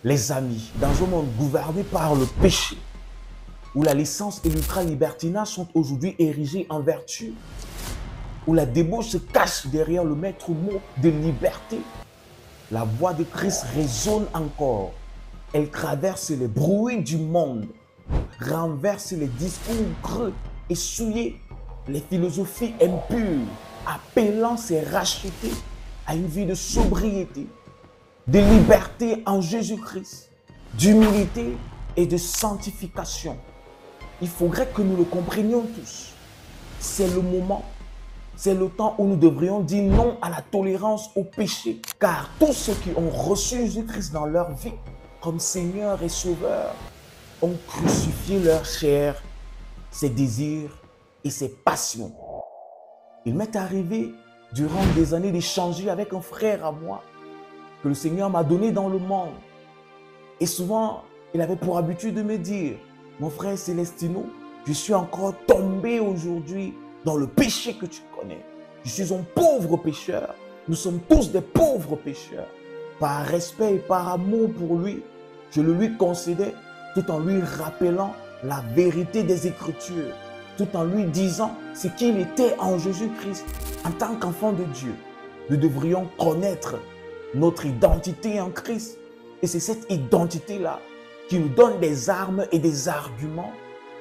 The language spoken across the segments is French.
Les amis, dans un monde gouverné par le péché, où la licence et l'ultra-libertinage sont aujourd'hui érigés en vertu, où la débauche se cache derrière le maître mot de liberté, la voix de Christ résonne encore. Elle traverse les bruits du monde, renverse les discours creux et souillés, les philosophies impures, appelant ses rachetés à une vie de sobriété, de liberté en Jésus-Christ, d'humilité et de sanctification. Il faudrait que nous le comprenions tous. C'est le moment, c'est le temps où nous devrions dire non à la tolérance au péché. Car tous ceux qui ont reçu Jésus-Christ dans leur vie comme Seigneur et Sauveur ont crucifié leur chair, ses désirs et ses passions. Il m'est arrivé durant des années d'échanger avec un frère à moi que le Seigneur m'a donné dans le monde. Et souvent, il avait pour habitude de me dire, mon frère Célestino, je suis encore tombé aujourd'hui dans le péché que tu connais. Je suis un pauvre pécheur. Nous sommes tous des pauvres pécheurs. Par respect et par amour pour lui, je le lui concédais tout en lui rappelant la vérité des Écritures, tout en lui disant ce qu'il était en Jésus-Christ en tant qu'enfant de Dieu. Nous devrions connaître notre identité en Christ. Et c'est cette identité-là qui nous donne des armes et des arguments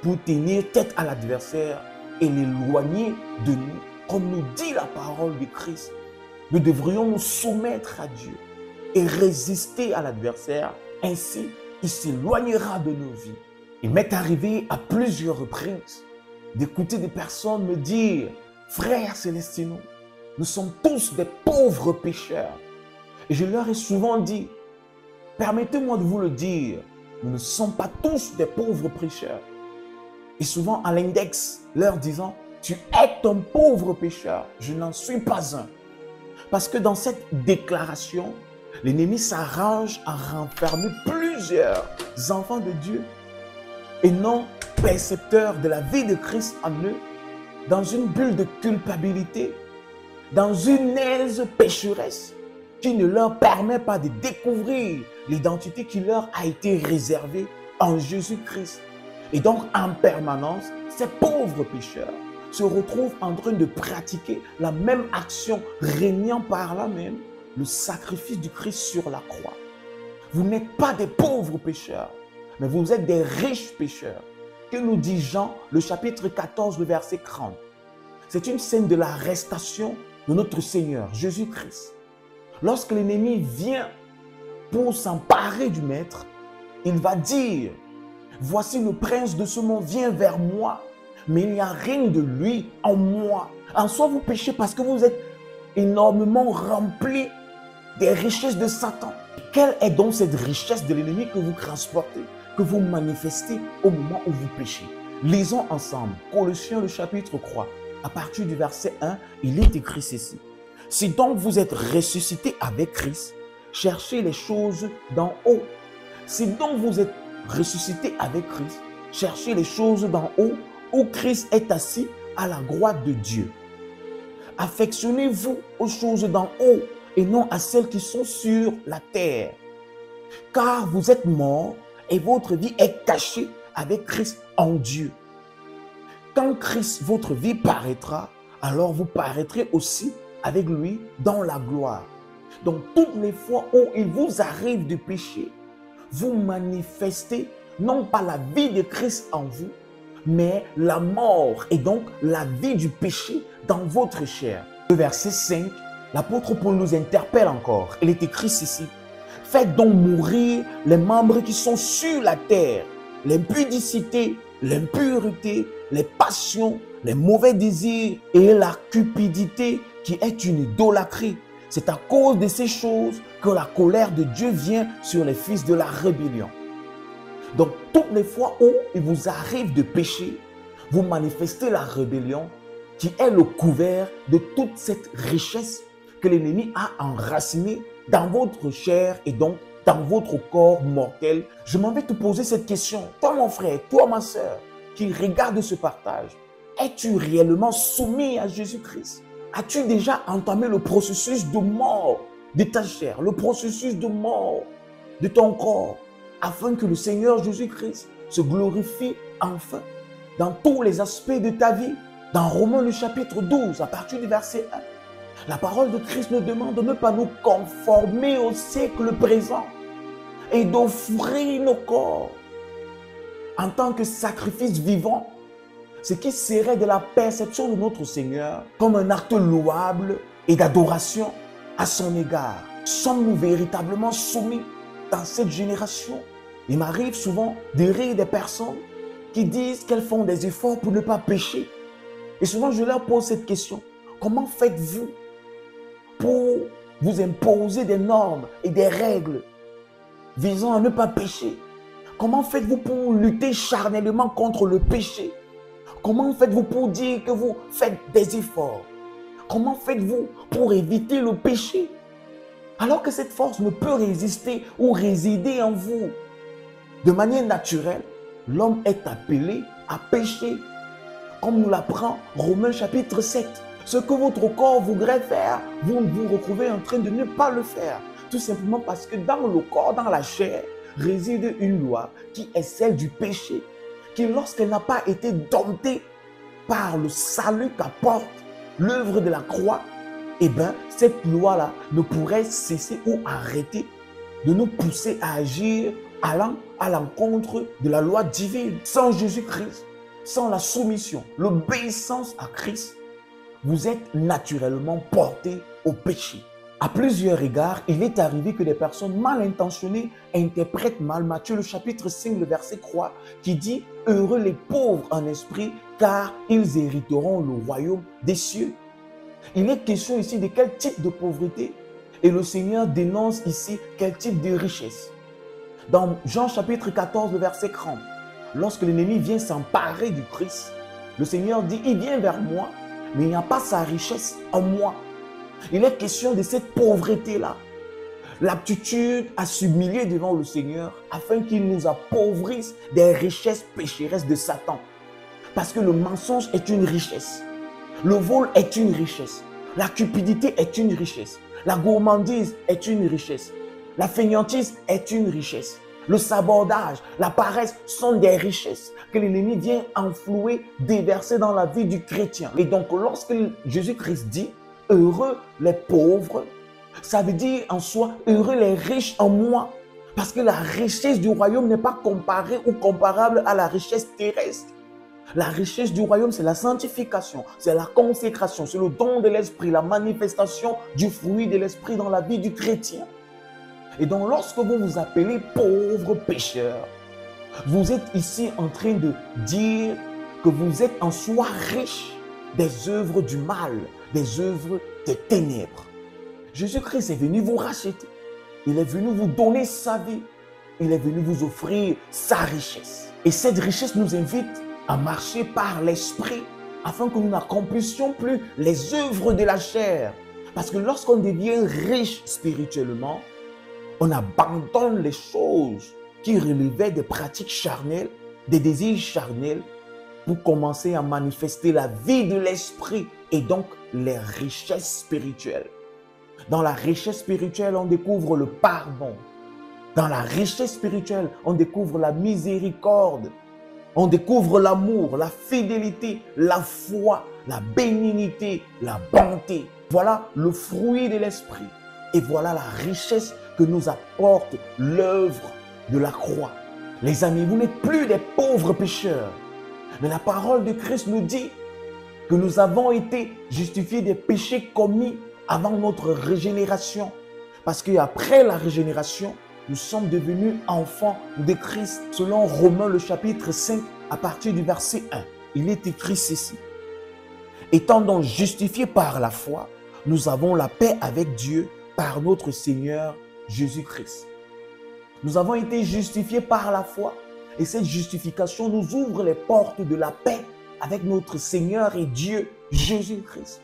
pour tenir tête à l'adversaire et l'éloigner de nous. Comme nous dit la parole de Christ, nous devrions nous soumettre à Dieu et résister à l'adversaire. Ainsi, il s'éloignera de nos vies. Il m'est arrivé à plusieurs reprises d'écouter des personnes me dire, frère Célestino, nous sommes tous des pauvres pécheurs. Et je leur ai souvent dit, permettez-moi de vous le dire, nous ne sommes pas tous des pauvres pécheurs. Et souvent à l'index, leur disant, tu es un pauvre pécheur, je n'en suis pas un. Parce que dans cette déclaration, l'ennemi s'arrange à renfermer plusieurs enfants de Dieu et non percepteurs de la vie de Christ en eux, dans une bulle de culpabilité, dans une aise pécheresse qui ne leur permet pas de découvrir l'identité qui leur a été réservée en Jésus-Christ. Et donc, en permanence, ces pauvres pécheurs se retrouvent en train de pratiquer la même action, régnant par là même le sacrifice du Christ sur la croix. Vous n'êtes pas des pauvres pécheurs, mais vous êtes des riches pécheurs. Que nous dit Jean, le chapitre 14, le verset 30. C'est une scène de l'arrestation de notre Seigneur, Jésus-Christ. Lorsque l'ennemi vient pour s'emparer du maître, il va dire, voici le prince de ce monde vient vers moi, mais il n'y a rien de lui en moi. En soi, vous péchez parce que vous êtes énormément remplis des richesses de Satan. Quelle est donc cette richesse de l'ennemi que vous transportez, que vous manifestez au moment où vous péchez? Lisons ensemble Colossiens le chapitre 3. À partir du verset 1, il est écrit ceci. Si donc vous êtes ressuscités avec Christ, cherchez les choses d'en haut. Si donc vous êtes ressuscités avec Christ, cherchez les choses d'en haut, où Christ est assis à la droite de Dieu. Affectionnez-vous aux choses d'en haut et non à celles qui sont sur la terre. Car vous êtes morts et votre vie est cachée avec Christ en Dieu. Quand Christ, votre vie, paraîtra, alors vous paraîtrez aussi avec lui dans la gloire. Donc toutes les fois où il vous arrive de pécher, vous manifestez non pas la vie de Christ en vous, mais la mort et donc la vie du péché dans votre chair. Le verset 5, l'apôtre Paul nous interpelle encore. Il est écrit ceci. Faites donc mourir les membres qui sont sur la terre, l'impudicité, l'impureté, les passions, les mauvais désirs et la cupidité qui est une idolâtrie. C'est à cause de ces choses que la colère de Dieu vient sur les fils de la rébellion. Donc, toutes les fois où il vous arrive de pécher, vous manifestez la rébellion qui est le couvert de toute cette richesse que l'ennemi a enracinée dans votre chair et donc dans votre corps mortel. Je m'en vais te poser cette question. Toi, mon frère, toi, ma soeur, qui regarde ce partage, es-tu réellement soumis à Jésus-Christ? As-tu déjà entamé le processus de mort de ta chair, le processus de mort de ton corps, afin que le Seigneur Jésus-Christ se glorifie enfin dans tous les aspects de ta vie. Dans Romains le chapitre 12, à partir du verset 1, la parole de Christ nous demande de ne pas nous conformer au siècle présent et d'offrir nos corps en tant que sacrifice vivant, ce qui serait de la perception de notre Seigneur comme un acte louable et d'adoration à son égard. Sommes-nous véritablement soumis dans cette génération? Il m'arrive souvent de rire des personnes qui disent qu'elles font des efforts pour ne pas pécher. Et souvent, je leur pose cette question. Comment faites-vous pour vous imposer des normes et des règles visant à ne pas pécher? Comment faites-vous pour lutter charnellement contre le péché? Comment faites-vous pour dire que vous faites des efforts? Comment faites-vous pour éviter le péché? Alors que cette force ne peut résister ou résider en vous. De manière naturelle, l'homme est appelé à pécher. Comme nous l'apprend Romains chapitre 7. Ce que votre corps voudrait faire, vous vous retrouvez en train de ne pas le faire. Tout simplement parce que dans le corps, dans la chair, réside une loi qui est celle du péché, qui lorsqu'elle n'a pas été domptée par le salut qu'apporte l'œuvre de la croix, eh bien, cette loi-là ne pourrait cesser ou arrêter de nous pousser à agir allant à l'encontre de la loi divine. Sans Jésus-Christ, sans la soumission, l'obéissance à Christ, vous êtes naturellement porté au péché. À plusieurs égards, il est arrivé que des personnes mal intentionnées interprètent mal Matthieu le chapitre 5, le verset 3, qui dit « Heureux les pauvres en esprit, car ils hériteront le royaume des cieux ». Il est question ici de quel type de pauvreté, et le Seigneur dénonce ici quel type de richesse. Dans Jean chapitre 14, le verset 30, lorsque l'ennemi vient s'emparer du Christ, le Seigneur dit « Il vient vers moi, mais il n'y a pas sa richesse en moi ». Il est question de cette pauvreté-là. L'aptitude à s'humilier devant le Seigneur afin qu'il nous appauvrisse des richesses pécheresses de Satan. Parce que le mensonge est une richesse. Le vol est une richesse. La cupidité est une richesse. La gourmandise est une richesse. La fainéantise est une richesse. Le sabordage, la paresse sont des richesses que l'ennemi vient enflouer, déverser dans la vie du chrétien. Et donc, lorsque Jésus-Christ dit « Heureux les pauvres », ça veut dire en soi « Heureux les riches en moi ». Parce que la richesse du royaume n'est pas comparée ou comparable à la richesse terrestre. La richesse du royaume, c'est la sanctification, c'est la consécration, c'est le don de l'esprit, la manifestation du fruit de l'esprit dans la vie du chrétien. Et donc, lorsque vous vous appelez pauvre pécheur, vous êtes ici en train de dire que vous êtes en soi riche des œuvres du mal, des œuvres des ténèbres. Jésus-Christ est venu vous racheter. Il est venu vous donner sa vie. Il est venu vous offrir sa richesse. Et cette richesse nous invite à marcher par l'esprit afin que nous n'accomplissions plus les œuvres de la chair. Parce que lorsqu'on devient riche spirituellement, on abandonne les choses qui relevaient des pratiques charnelles, des désirs charnels, pour commencer à manifester la vie de l'esprit et donc les richesses spirituelles. Dans la richesse spirituelle, on découvre le pardon. Dans la richesse spirituelle, on découvre la miséricorde. On découvre l'amour, la fidélité, la foi, la bénignité, la bonté. Voilà le fruit de l'esprit. Et voilà la richesse que nous apporte l'œuvre de la croix. Les amis, vous n'êtes plus des pauvres pécheurs. Mais la parole de Christ nous dit que nous avons été justifiés des péchés commis avant notre régénération. Parce qu'après la régénération, nous sommes devenus enfants de Christ. Selon Romains le chapitre 5, à partir du verset 1, il est écrit ceci. Étant donc justifiés par la foi, nous avons la paix avec Dieu par notre Seigneur Jésus-Christ. Nous avons été justifiés par la foi et cette justification nous ouvre les portes de la paix avec notre Seigneur et Dieu Jésus-Christ.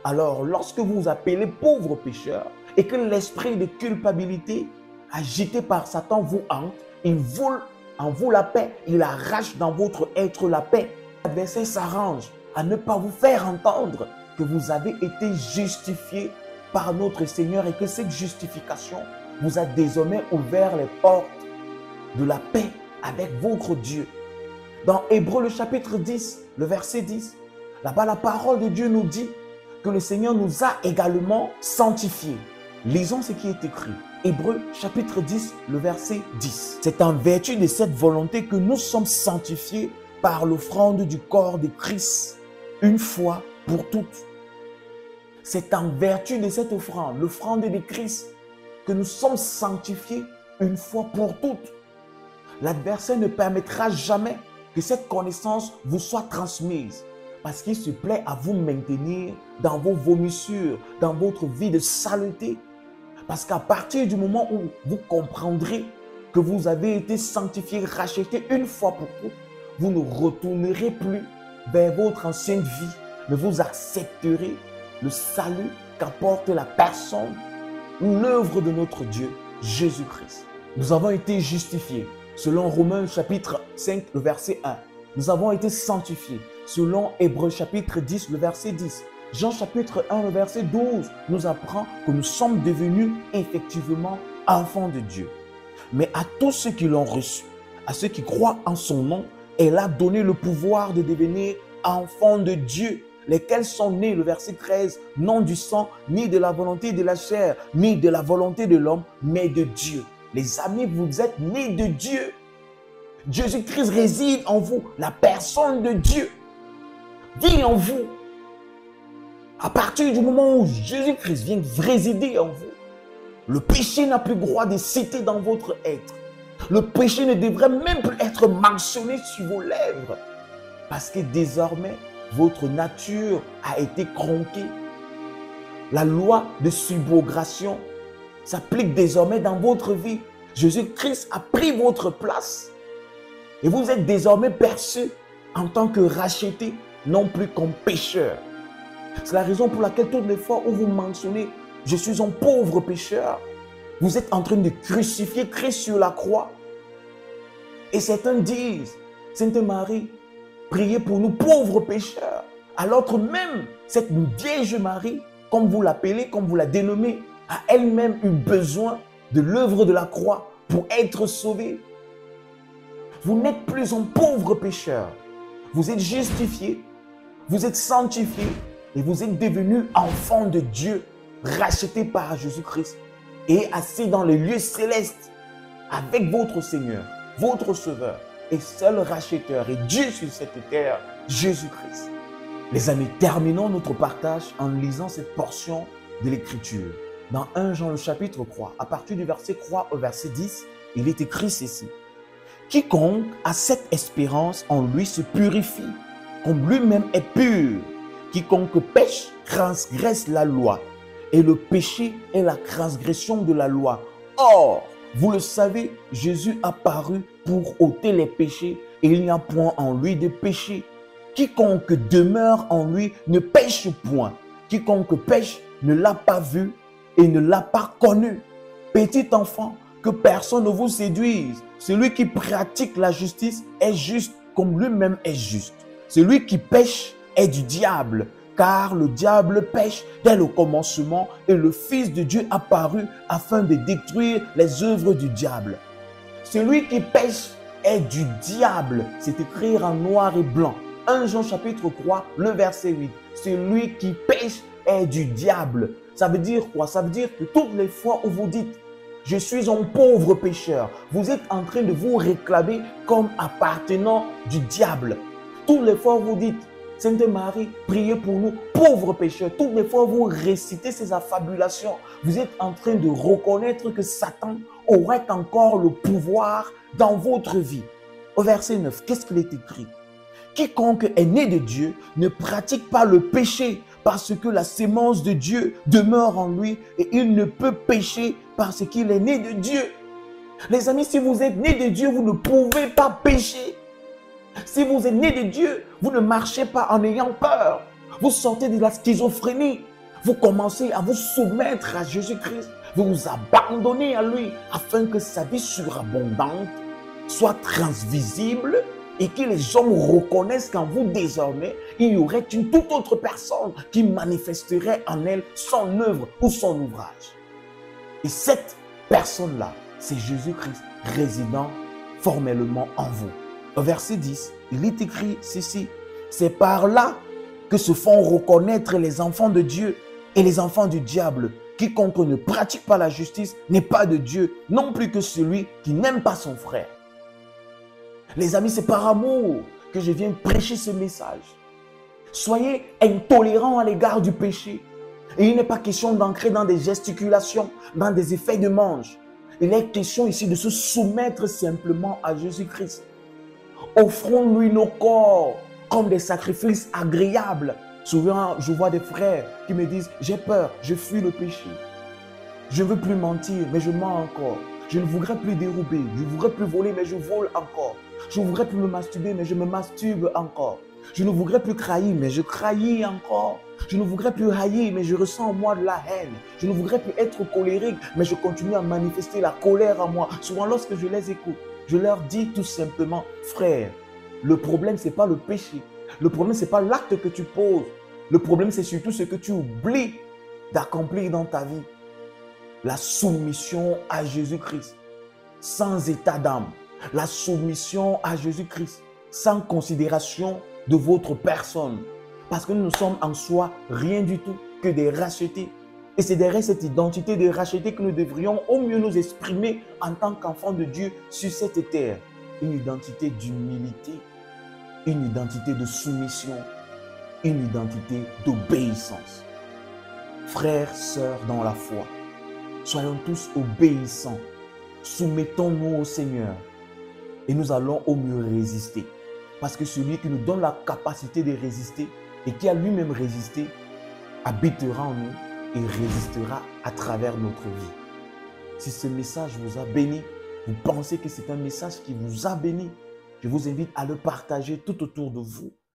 Alors, lorsque vous vous appelez pauvre pécheur et que l'esprit de culpabilité agité par Satan vous hante, il vole en vous la paix, il arrache dans votre être la paix. L'adversaire s'arrange à ne pas vous faire entendre que vous avez été justifié par notre Seigneur et que cette justification vous a désormais ouvert les portes de la paix avec votre Dieu. Dans Hébreux le chapitre 10, le verset 10, là-bas la parole de Dieu nous dit que le Seigneur nous a également sanctifiés. Lisons ce qui est écrit. Hébreux chapitre 10, le verset 10. C'est en vertu de cette volonté que nous sommes sanctifiés par l'offrande du corps de Christ, une fois pour toutes. C'est en vertu de cette offrande, l'offrande de Christ, que nous sommes sanctifiés une fois pour toutes. L'adversaire ne permettra jamais que cette connaissance vous soit transmise, parce qu'il se plaît à vous maintenir dans vos vomissures, dans votre vie de saleté. Parce qu'à partir du moment où vous comprendrez que vous avez été sanctifié, racheté une fois pour toutes, vous ne retournerez plus vers votre ancienne vie, mais vous accepterez le salut qu'apporte la personne, l'œuvre de notre Dieu, Jésus-Christ. Nous avons été justifiés, selon Romains chapitre 5, le verset 1. Nous avons été sanctifiés, selon Hébreux chapitre 10, le verset 10. Jean chapitre 1, le verset 12 nous apprend que nous sommes devenus effectivement enfants de Dieu. Mais à tous ceux qui l'ont reçu, à ceux qui croient en son nom, elle a donné le pouvoir de devenir enfants de Dieu, lesquels sont nés, le verset 13, non du sang, ni de la volonté de la chair, ni de la volonté de l'homme, mais de Dieu. Les amis, vous êtes nés de Dieu. Jésus-Christ réside en vous. La personne de Dieu vit en vous. À partir du moment où Jésus-Christ vient résider en vous, le péché n'a plus droit de citer dans votre être. Le péché ne devrait même plus être mentionné sur vos lèvres. Parce que désormais, votre nature a été tronquée. La loi de subrogation s'applique désormais dans votre vie. Jésus-Christ a pris votre place. Et vous êtes désormais perçus en tant que rachetés, non plus comme pécheurs. C'est la raison pour laquelle toutes les fois où vous mentionnez « Je suis un pauvre pécheur », vous êtes en train de crucifier Christ sur la croix. Et certains disent « Sainte Marie, priez pour nous pauvres pécheurs ». Alors que même cette Vierge Marie, comme vous l'appelez, comme vous la dénommez, a elle-même eu besoin de l'œuvre de la croix pour être sauvée. Vous n'êtes plus un pauvre pécheur. Vous êtes justifié, vous êtes sanctifié et vous êtes devenu enfant de Dieu, racheté par Jésus-Christ et assis dans les lieux célestes avec votre Seigneur, votre Sauveur et seul racheteur et Dieu sur cette terre, Jésus-Christ. Les amis, terminons notre partage en lisant cette portion de l'Écriture. Dans 1 Jean le chapitre 3, à partir du verset 3 au verset 10, il est écrit ceci. Quiconque a cette espérance en lui se purifie, comme lui-même est pur. Quiconque pêche transgresse la loi, et le péché est la transgression de la loi. Or, vous le savez, Jésus a paru pour ôter les péchés, et il n'y a point en lui de péché. Quiconque demeure en lui ne pêche point. Quiconque pêche ne l'a pas vu et ne l'a pas connu. Petit enfant, que personne ne vous séduise. Celui qui pratique la justice est juste comme lui-même est juste. Celui qui pêche est du diable, car le diable pêche dès le commencement et le Fils de Dieu apparut afin de détruire les œuvres du diable. Celui qui pêche est du diable. C'est écrit en noir et blanc. 1 Jean chapitre 3, le verset 8. Celui qui pêche est du diable. Ça veut dire quoi? Ça veut dire que toutes les fois où vous dites « Je suis un pauvre pécheur », vous êtes en train de vous réclamer comme appartenant du diable. Toutes les fois où vous dites « Sainte Marie, priez pour nous, pauvres pécheurs », toutes les fois où vous récitez ces affabulations, vous êtes en train de reconnaître que Satan aurait encore le pouvoir dans votre vie. Au verset 9, qu'est-ce qu'il est écrit? Quiconque est né de Dieu ne pratique pas le péché parce que la sémence de Dieu demeure en lui et il ne peut pécher parce qu'il est né de Dieu. Les amis, si vous êtes né de Dieu, vous ne pouvez pas pécher. Si vous êtes né de Dieu, vous ne marchez pas en ayant peur. Vous sortez de la schizophrénie. Vous commencez à vous soumettre à Jésus-Christ. Vous vous abandonnez à lui afin que sa vie surabondante soit transvisible et que les hommes reconnaissent qu'en vous désormais, il y aurait une toute autre personne qui manifesterait en elle son œuvre ou son ouvrage. Et cette personne-là, c'est Jésus-Christ résidant formellement en vous. Au verset 10, il est écrit ceci. C'est par là que se font reconnaître les enfants de Dieu et les enfants du diable. Quiconque ne pratique pas la justice n'est pas de Dieu, non plus que celui qui n'aime pas son frère. Les amis, c'est par amour que je viens prêcher ce message. Soyez intolérants à l'égard du péché. Et il n'est pas question d'ancrer dans des gesticulations, dans des effets de manche. Il est question ici de se soumettre simplement à Jésus-Christ. Offrons-lui nos corps comme des sacrifices agréables. Souvent, je vois des frères qui me disent « J'ai peur, je fuis le péché. Je ne veux plus mentir, mais je mens encore. Je ne voudrais plus dérober, je ne voudrais plus voler, mais je vole encore. Je ne voudrais plus me masturber, mais je me masturbe encore. Je ne voudrais plus trahir, mais je trahis encore. Je ne voudrais plus haïr, mais je ressens en moi de la haine. Je ne voudrais plus être colérique, mais je continue à manifester la colère en moi. » Souvent, lorsque je les écoute, je leur dis tout simplement « Frère, le problème, ce n'est pas le péché. Le problème, ce n'est pas l'acte que tu poses. Le problème, c'est surtout ce que tu oublies d'accomplir dans ta vie. La soumission à Jésus-Christ, sans état d'âme. La soumission à Jésus-Christ, sans considération de votre personne. Parce que nous sommes en soi rien du tout que des rachetés. Et c'est derrière cette identité de rachetés que nous devrions au mieux nous exprimer en tant qu'enfants de Dieu sur cette terre. Une identité d'humilité, une identité de soumission, une identité d'obéissance. Frères, sœurs dans la foi, soyons tous obéissants. Soumettons-nous au Seigneur et nous allons au mieux résister. Parce que celui qui nous donne la capacité de résister et qui a lui-même résisté, habitera en nous et résistera à travers notre vie. Si ce message vous a béni, vous pensez que c'est un message qui vous a béni, je vous invite à le partager tout autour de vous.